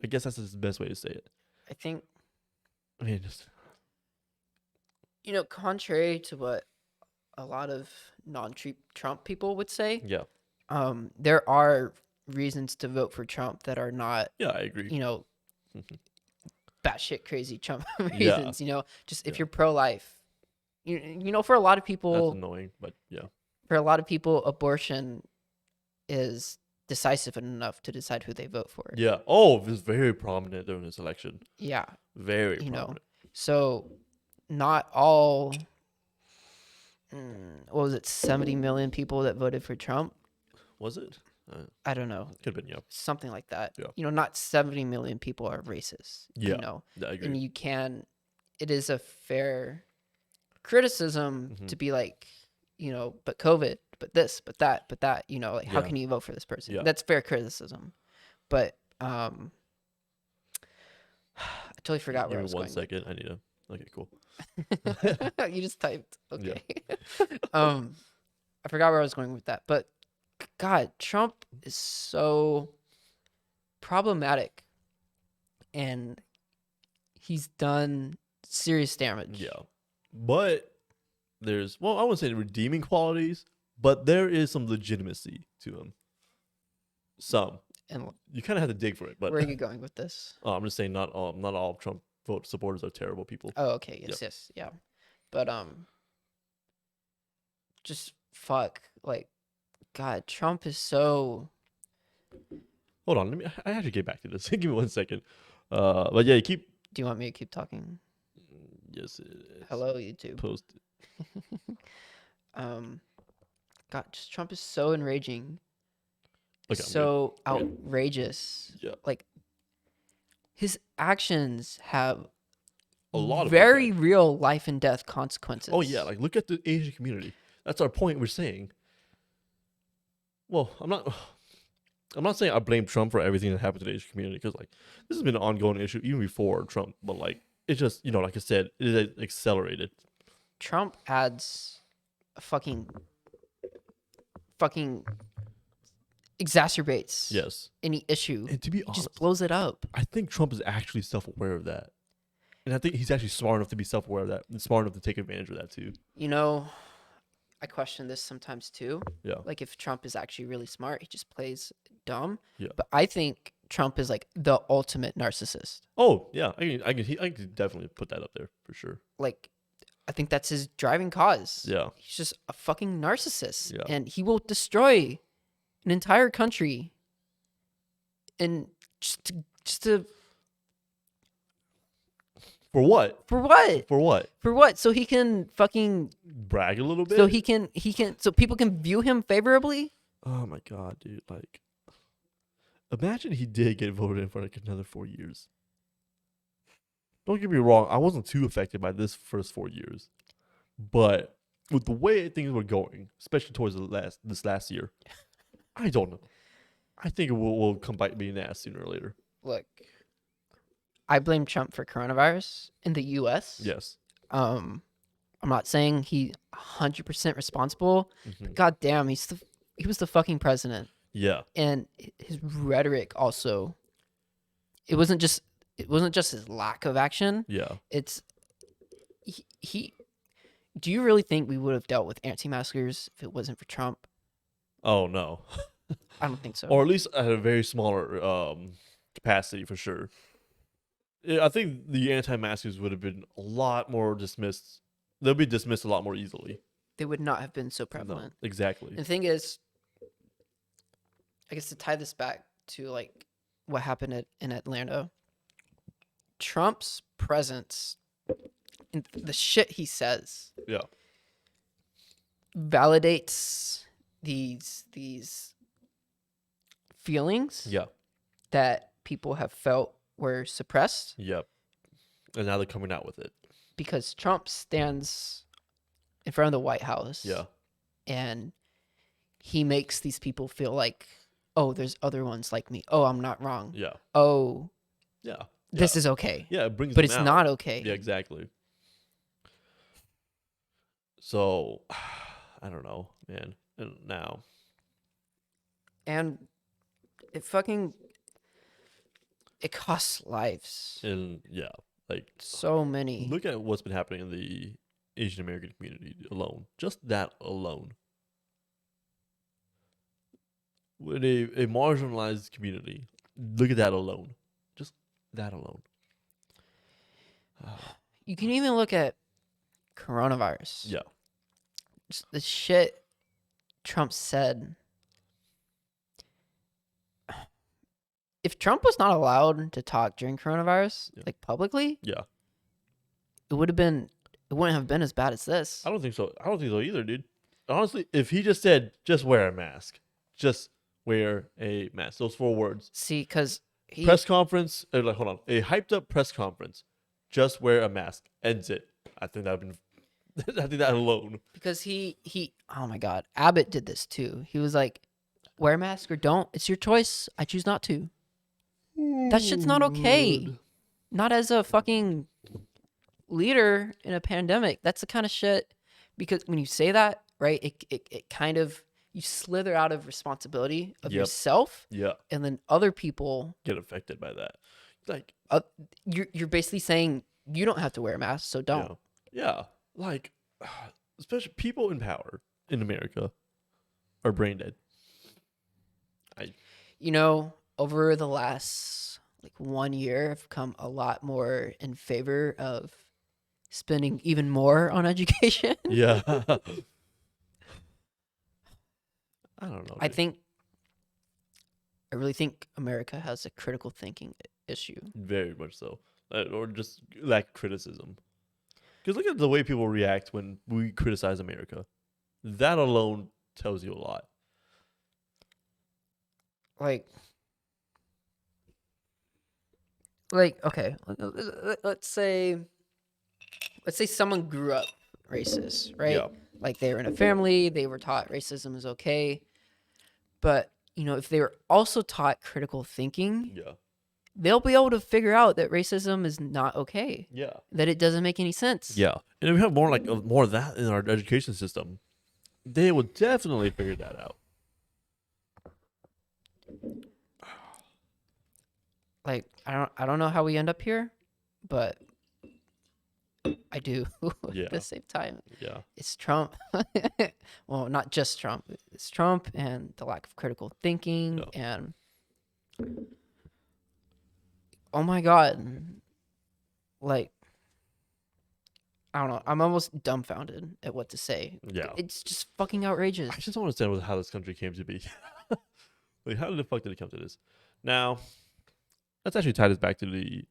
I guess that's the best way to say it. I think, I mean, just contrary to what a lot of non-Trump people would say, yeah, there are reasons to vote for Trump that are not, yeah, I agree. batshit crazy Trump Yeah. reasons. Just if Yeah. you're pro-life, for a lot of That's people, annoying, but yeah, abortion is decisive enough to decide who they vote for. yeah. Oh, it was very prominent during this election. Yeah. Very prominent. So not all, what was it, 70 million people that voted for Trump? Was it? I don't know. Could have been, yeah. Something like that. Yeah. Not 70 million people are racist. Yeah. I agree. And it is a fair criticism to be like, but COVID, but this, but that, how Yeah. can you vote for this person? Yeah. That's fair criticism. But I totally forgot where I was Give me 1 going. second. I need to. Okay, cool. You just typed. Okay. I forgot where I was going with that. But God, Trump is so problematic, and he's done serious damage. Yeah, but I wouldn't say redeeming qualities, but there is some legitimacy to him. Some, And you kind of have to dig for it. But where are you going with this? I'm just saying, not all Trump vote supporters are terrible people. Oh, okay. Yes, yeah. But just fuck, like, God, Trump is so. Hold on, I have to get back to this. Give me 1 second. But yeah, Do you want me to keep talking? Yes, it is. Hello, YouTube. Post. God, just Trump is so enraging. Okay, So outrageous. Yeah. Like, his actions have A lot of very impact. real life and death consequences. Oh yeah, like look at the Asian community. That's our point. We're saying. Well, I'm not saying I blame Trump for everything that happened to the Asian community, because like this has been an ongoing issue even before Trump. But like it's just like I said, it is accelerated. Trump adds a fucking exacerbates Yes. any issue. And to be He honest, just blows it up. I think Trump is actually self-aware of that, and I think he's actually smart enough to be self-aware of that, and smart enough to take advantage of that too. I question this sometimes too. Yeah. Like, if Trump is actually really smart, he just plays dumb. Yeah. But I think Trump is like the ultimate narcissist. Oh yeah, I can definitely put that up there for sure. Like, I think that's his driving cause. Yeah. He's just a fucking narcissist. Yeah. And he will destroy an entire country and just to For what? for what? For what? For what? So he can fucking Brag a little bit. so he can so people can view him favorably? Oh my god, dude! Like, imagine he did get voted in for like another 4 years. Don't get me wrong, I wasn't too affected by this first 4 years, but with the way things were going, especially towards this last year, I don't know. I think it will come bite me in the ass sooner or later. Look, I blame Trump for coronavirus in the U.S. Yes. Um, I'm not saying he 100% responsible, but Hmm. goddamn, he was the fucking president, Yeah. and his rhetoric also. It wasn't just his lack of action. Yeah. It's he. Do you really think we would have dealt with anti-maskers if it wasn't for Trump? Oh no. I don't think Or so. at least at a very smaller capacity for sure. I think the anti-maskers would have been a lot more dismissed. They'll be dismissed a lot more easily. They would not have been so No, prevalent. exactly. And the thing is, I guess to tie this back to like what happened in Atlanta, Trump's presence and the shit he says Yeah. validates these feelings Yeah. that people have felt were suppressed Yep. And now they're coming out with it. because Trump stands in front of the White House Yeah. and he makes these people feel like, oh, there's other ones like me. Oh, I'm not wrong. Yeah. Oh, Yeah. this Yeah. is okay. Yeah. It brings But them it's out. not okay. Yeah. Exactly. So, I don't know, man. And now, And it fucking it costs lives. and yeah, like So many. look at what's been happening in the Asian American community alone. Just that alone. With a marginalized community, look at that alone. Just that alone. You can even look at coronavirus. Yeah. Just the shit Trump said. If Trump was not allowed to talk during coronavirus, Yeah. like publicly, Yeah. it wouldn't have been as bad as this. I don't think so. I don't think so either, dude. Honestly, if he just said, just wear a mask, just wear a mask, those 4 words. See, because Press conference, like, hold on, a hyped up press conference, just wear a mask, ends it. I think that would been, I think that alone. because he oh my god, Abbott did this too. He was like, wear a mask or don't. It's your choice. I choose not to. That shit's not okay. Not as a fucking leader in a pandemic. That's the kind of shit, because when you say that, right, it kind of, you slither out of responsibility of Yep. yourself, Yeah, and then other people, get affected by that. Like, you're basically saying you don't have to wear a mask, so don't. yeah, like, especially people in power in America are brain dead. You know, over the last like 1 year, I've come a lot more in favor of spending even more on education. Yeah. I don't know. I Dude. think, I really think America has a critical thinking issue. Very much so. Or just lack of criticism. Because look at the way people react when we criticize America. That alone tells you a lot. Like okay, let's say someone grew up racist, right? Yeah. Like they were in a family, they were taught racism is okay, but you know, if they were also taught critical thinking, Yeah. they'll be able to figure out that racism is not okay, Yeah. that it doesn't make any sense. Yeah. And if we have more like more of that in our education system, they would definitely figure that out. Like I don't know how we end up here, but I do. Yeah. At the same time, Yeah. it's Trump. Well, not just Trump. It's Trump and the lack of critical thinking, Yeah. and oh my god, like I don't know. I'm almost dumbfounded at what to say. Yeah. It's just fucking outrageous. I just don't understand how this country came to be. Like, how the fuck did it come to this? Now, let's actually tie this back to the,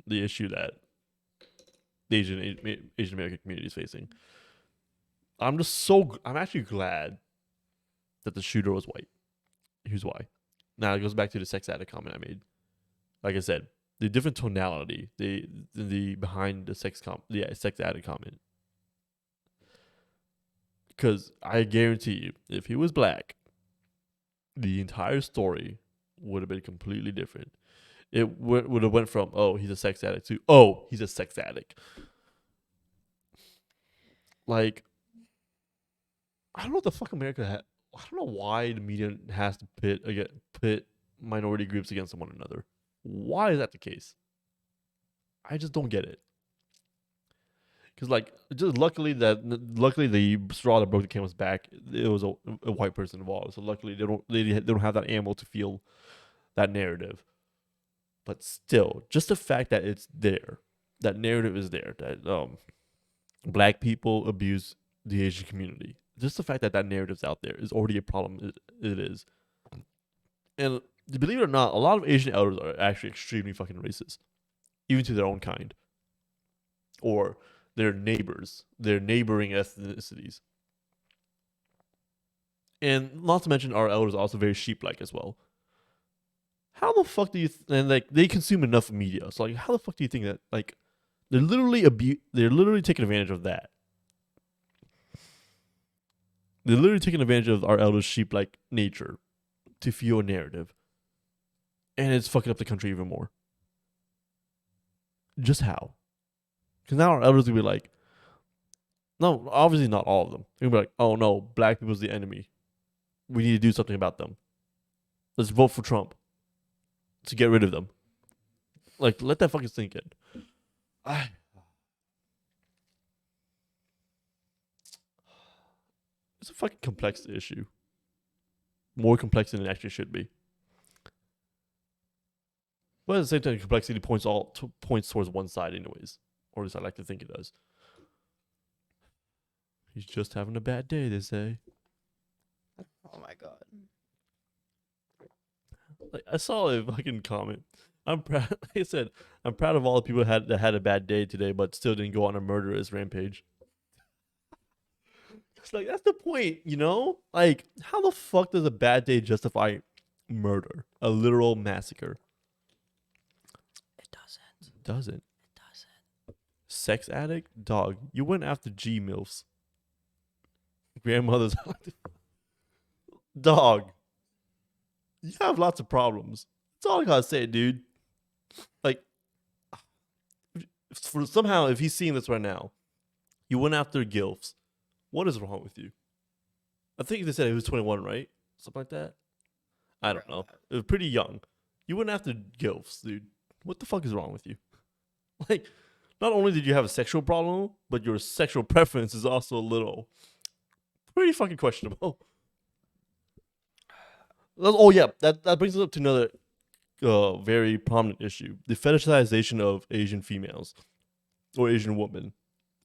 the issue that the Asian American community is facing. I'm actually glad that the shooter was white. Here's why. Now it goes back to the sex addict comment I made. Like I said, the different tonality, the behind the sex addict comment. Because I guarantee you, if he was black, the entire story would have been completely different. It would have went from, oh, he's a sex addict to, oh, he's a sex addict. Like, I don't know what the fuck America had. I don't know why the media has to pit minority groups against one another. Why is that the case? I just don't get it. Because like, just luckily the straw that broke the camel's back, it was a white person involved. So luckily they don't have that ammo to feel that narrative. But still, just the fact that it's there, that narrative is there, that black people abuse the Asian community. Just the fact that that narrative's out there is already a problem. It is. And believe it or not, a lot of Asian elders are actually extremely fucking racist, even to their own kind or their neighbors, their neighboring ethnicities. And not to mention, our elders are also very sheep-like as well. How the fuck do you and like they consume enough media? So like, how the fuck do you think that like they're literally taking advantage of that? They're literally taking advantage of our elders' sheep-like nature to fuel a narrative, and it's fucking up the country even more. Just how? Because now our elders will be like, no, obviously not all of them. They're gonna be like, oh no, black people's the enemy. We need to do something about them. Let's vote for Trump to get rid of them. Like, let that fucking sink in. I, it's a fucking complex issue. More complex than it actually should be. But at the same time, complexity points towards one side, anyways. Or at least I like to think it does. He's just having a bad day, they say. Oh my god. Like, I saw a fucking comment. I'm proud. Like I said, I'm proud of all the people that had a bad day today, but still didn't go on a murderous rampage. It's like that's the point, you know? Like, how the fuck does a bad day justify murder? A literal massacre? It doesn't. Doesn't. It doesn't. Sex addict? Dog. You went after G MILFs. Grandmother's dog. You have lots of problems. That's all I gotta say, dude. Like, somehow, if he's seeing this right now, you went after gilfs. What is wrong with you? I think they said he was 21, right? Something like that. I don't know. It was pretty young. You went after gilfs, dude. What the fuck is wrong with you? Like, not only did you have a sexual problem, but your sexual preference is also a little pretty fucking questionable. Oh yeah, that brings us up to another very prominent issue: the fetishization of Asian females or Asian women.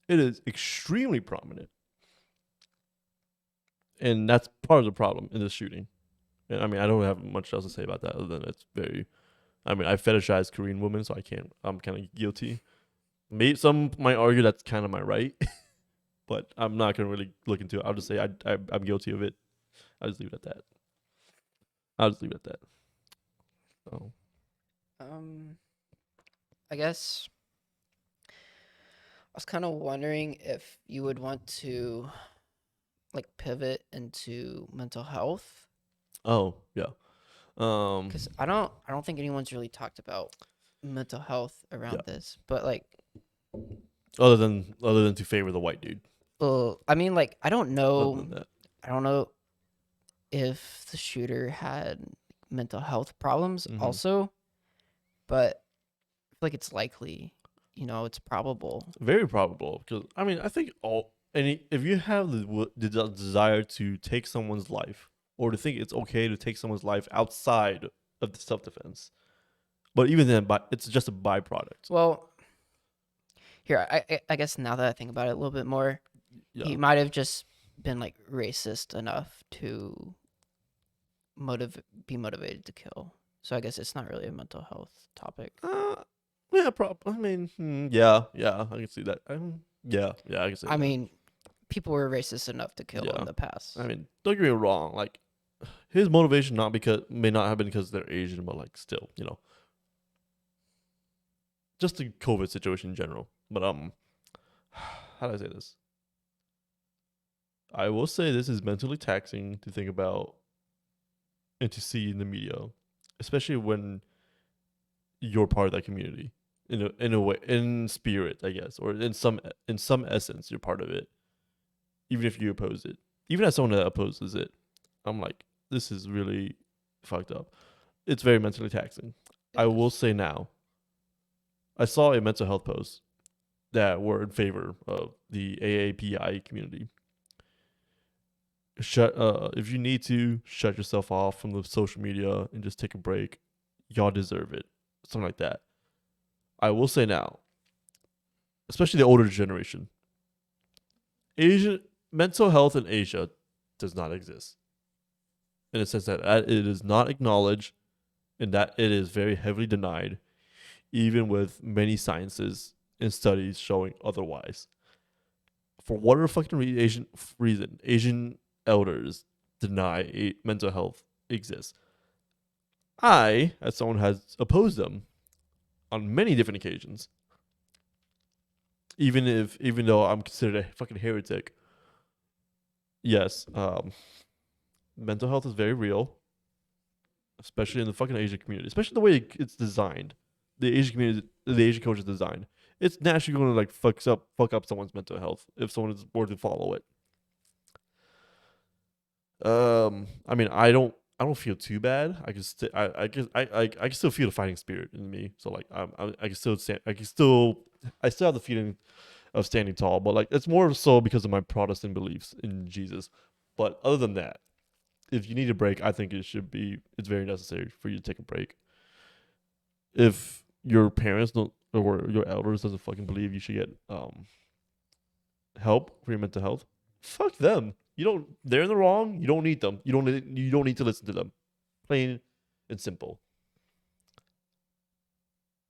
It is extremely prominent, and that's part of the problem in this shooting. And I mean, I don't have much else to say about that other than it's very. I mean, I fetishize Korean women, so I can't. I'm kind of guilty. Maybe some might argue that's kind of my right, but I'm not gonna really look into it. I'll just say I'm guilty of it. I'll just leave it at that. I'll just leave it at that. So I guess I was kind of wondering if you would want to like pivot into mental health oh yeah. because I don't think anyone's really talked about mental health Yeah. around this, but like Other than to favor the white dude. I mean like Other than that. I don't know if the shooter had mental health problems Mm-hmm. also, but I feel like it's likely, it's probable. Very probable because I mean I think all any if you have the desire to take someone's life or to think it's okay to take someone's life outside of the self defense, but even then, it's just a byproduct. Well, here I guess now that I think about it a little bit more, Yeah. he might have just been like racist enough to be motivated to kill. So I guess it's not really a mental health topic. Yeah. I mean, yeah. I can see that. Yeah. I can see I that. mean, people were racist enough to kill Yeah. in the past. I mean, don't get me wrong. Like, his motivation may not have been because they're Asian, but like still, just the COVID situation in general. But how do I say this? I will say this is mentally taxing to think about and to see in the media, especially when you're part of that community in a way, in spirit, I guess, or in some essence, you're part of it, even if you oppose it. Even as someone that opposes it, I'm like, this is really fucked up. It's very mentally taxing. It I will is. say now, I saw a mental health post that were in favor of the AAPI community. If you need to shut yourself off from the social media and just take a break, y'all deserve it. Something like that. I will say now, especially the older generation, Asia mental health in Asia does not exist. In a sense that it is not acknowledged and that it is very heavily denied, even with many sciences and studies showing otherwise. For whatever fucking reason, Asian elders deny mental health exists. I, as someone who has opposed them on many different occasions, even though I'm considered a fucking heretic, yes, mental health is very real, especially in the fucking Asian community, especially the way it's designed. The Asian community, the Asian culture is designed. It's naturally going to like fuck up someone's mental health if someone is born to follow it. I mean, I don't feel too bad. I can still, I can still feel the fighting spirit in me. So like, I can still stand, I still have the feeling of standing tall. But like, it's more so because of my Protestant beliefs in Jesus. But other than that, if you need a break, I think it's very necessary for you to take a break. If your parents don't or your elders doesn't fucking believe you should get help for your mental health, fuck them. You don't. They're in the wrong. You don't need them. You don't need to listen to them. Plain and simple.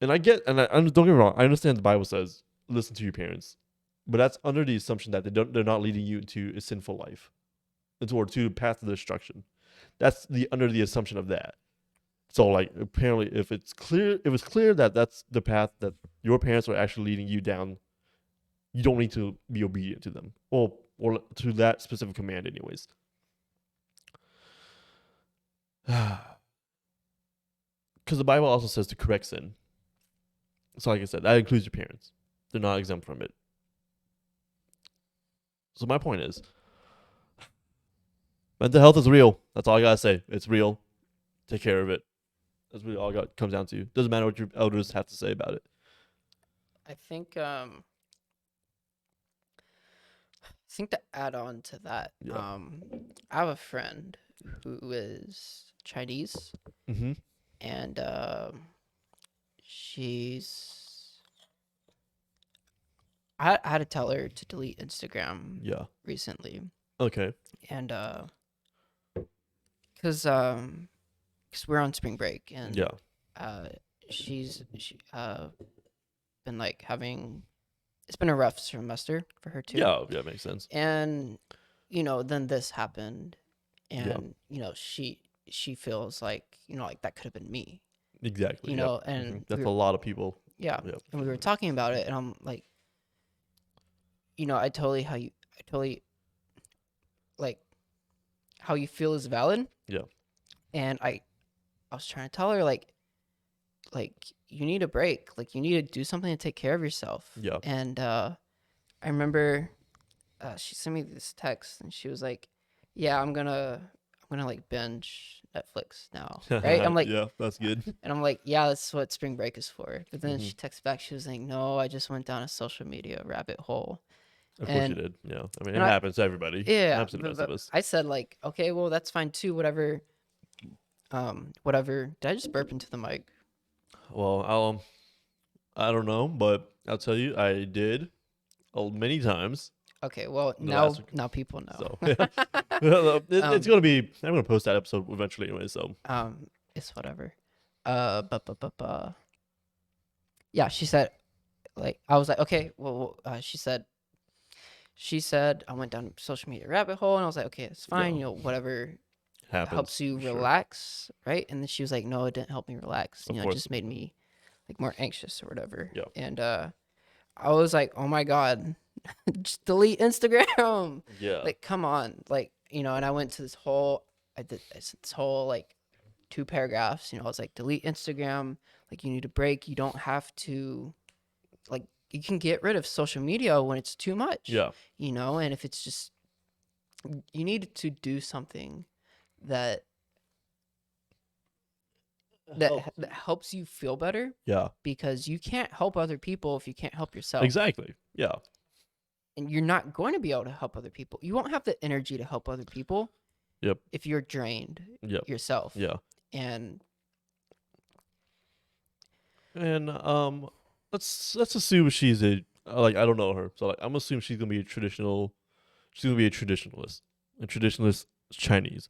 And don't get me wrong. I understand the Bible says listen to your parents, but that's under the assumption that they're not leading you into a sinful life, or to a path of destruction. That's the under the assumption of that. So like apparently, if it's clear that that's the path that your parents are actually leading you down, you don't need to be obedient to them. Well, or to that specific command, anyways. Because the Bible also says to correct sin. So, like I said, that includes your parents. They're not exempt from it. So, my point is mental health is real. That's all I got to say. It's real. Take care of it. That's really all it comes down to. Doesn't matter what your elders have to say about it. I think to add on to that, Yeah. I have a friend who is Chinese, Mm-hmm. and she's. I had to tell her to delete Instagram Yeah. recently, Okay. and cause we're on spring break, and Yeah. she been like having. It's been a rough semester for her too, Yeah. Yeah. Makes sense. and then this happened, Yeah. and she feels like like that could have been me, Exactly. Yep. and That's a lot of people. yeah, Yep. and we were talking about it, and I'm like, I totally like how you feel is valid, Yeah. and I was trying to tell her like you need a break, like you need to do something to take care of yourself, Yeah. and I remember she sent me this text, and she was like, yeah, I'm gonna like binge Netflix now, right? I'm like, Yeah. That's good. and I'm like, yeah, that's what spring break is for. But then Mm-hmm. she texted back, she was like, no, I just went down a social media rabbit hole. Of course you And did. Yeah. I mean, and it I happens to everybody. It yeah, happens to the best of but us. I said like, okay, well that's fine too. Whatever. Did I just burp into the mic? Well, I don't know, but I'll tell you, I did many times Okay, well in the last week. now people know. So yeah, it's um gonna be. I'm gonna post that episode eventually anyway. So it's whatever. Yeah, she said like I was like, okay, well she said I went down social media rabbit hole, and I was like, okay, it's fine, yeah, whatever helps happens you for sure. relax, right? And then she was like, no, it didn't help me relax. Of It course. just made me like more anxious or whatever. Yeah. And I was like, oh my god, just delete Instagram. Yeah. Like, come on, like and I went to this whole, I did this whole like 2 paragraphs. It's like delete Instagram. Like you need a break. You don't have to like you can get rid of social media when it's too much. Yeah. And if it's just you need to do something that that helps you feel better, Yeah. because you can't help other people if you can't help yourself. Exactly. Yeah. And you're not going to be able to help other people. You won't have the energy to help other people. Yep. If you're drained Yep. yourself. Yeah. And let's assume she's a I don't know her, so I'm assuming she's gonna be a traditional. She's gonna be a traditionalist. A traditionalist Chinese.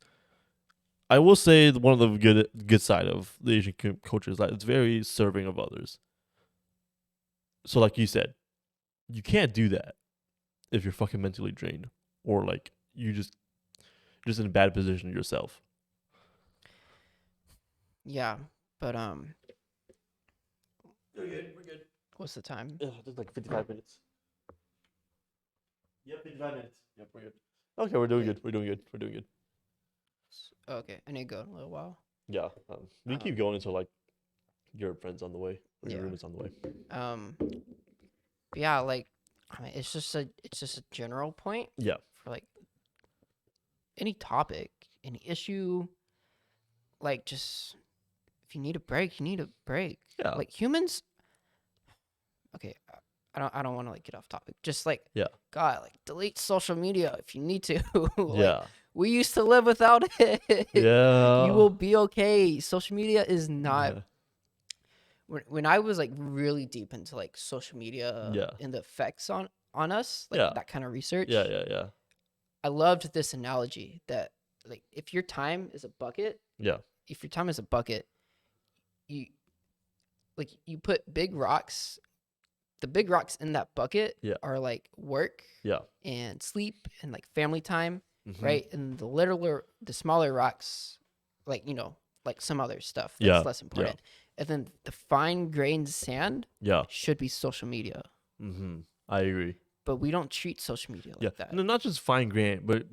I will say one of the good side of the Asian culture is that it's very serving of others. So like you said, you can't do that if you're fucking mentally drained or like you just in a bad position yourself. yeah, but We're good. We're good. what's the time? Just like 55 minutes. Yep, 55 minutes. Yep, we're good. Okay, we're doing good. We're doing good. We're doing good. Okay, I need to go in a little while. Yeah, we can keep going until like your friend's on the way or your Yeah. room is on the way. But yeah, like it's just a general point Yeah, for like any topic, any issue. Like just if you need a break, you need a break. yeah, Like humans. Okay, I don't want to like get off topic. Just like yeah, God, like delete social media if you need to. Like, yeah, we used to live without it. yeah. You will be okay. Social media is not. Yeah. When I was like really deep into like social media Yeah. and the effects on us, like Yeah. that kind of research. Yeah. I loved this analogy that like if your time is a bucket, Yeah. you put big rocks. The big rocks in that bucket Yeah. are like work Yeah. and sleep and like family time, Mhm. right? And the smaller rocks, like like some other stuff that's Yeah. less important. And then the fine grained sand Yeah. should be social media. I agree. But we don't treat social media like that. No, not just fine grain, but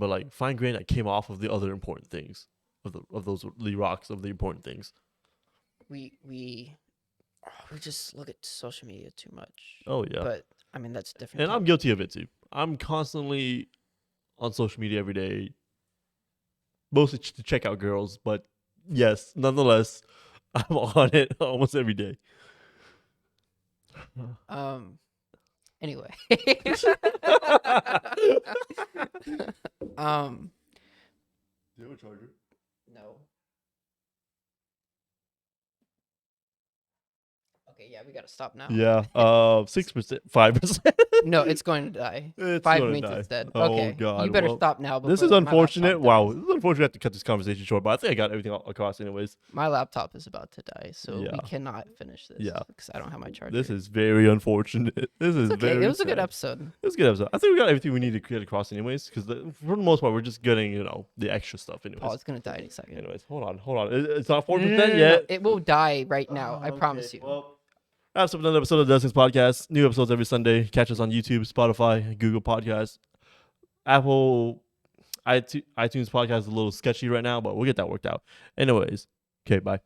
like fine grain that came off of the other important things, of those the rocks of the important things. We just look at social media too much. Oh yeah. But I mean that's different. And I'm guilty of it too. I'm constantly on social media every day, mostly to check out girls, but yes, nonetheless, I'm on it almost every day. Anyway. Do you have a charger? No. Okay, yeah, we gotta stop now. Yeah. 6%, 5%. No, it's going to die. It's 5 gonna minutes die. it's dead. Oh, Okay, God. you better Well, stop now. This before is my laptop unfortunate. Wow, dies. this is unfortunate. We have to cut this conversation short, but I think I got everything across, anyways. My laptop is about to die, so Yeah. we cannot finish this. Yeah. because I don't have my charger. This is very unfortunate. This is It's okay. very. It was a good sad. episode. It was a good episode. I think we got everything we need to get across, anyways. Because for the most part, we're just getting the extra stuff, anyways. Paul, it's gonna die in a second. Anyways, hold on. It's not 4% No, yet. it will die right now. I Okay, promise you. Well, that's another episode of the Dozens Podcast. New episodes every Sunday. Catch us on YouTube, Spotify, Google Podcasts, Apple, iTunes Podcast is a little sketchy right now, but we'll get that worked out. Anyways, okay, bye.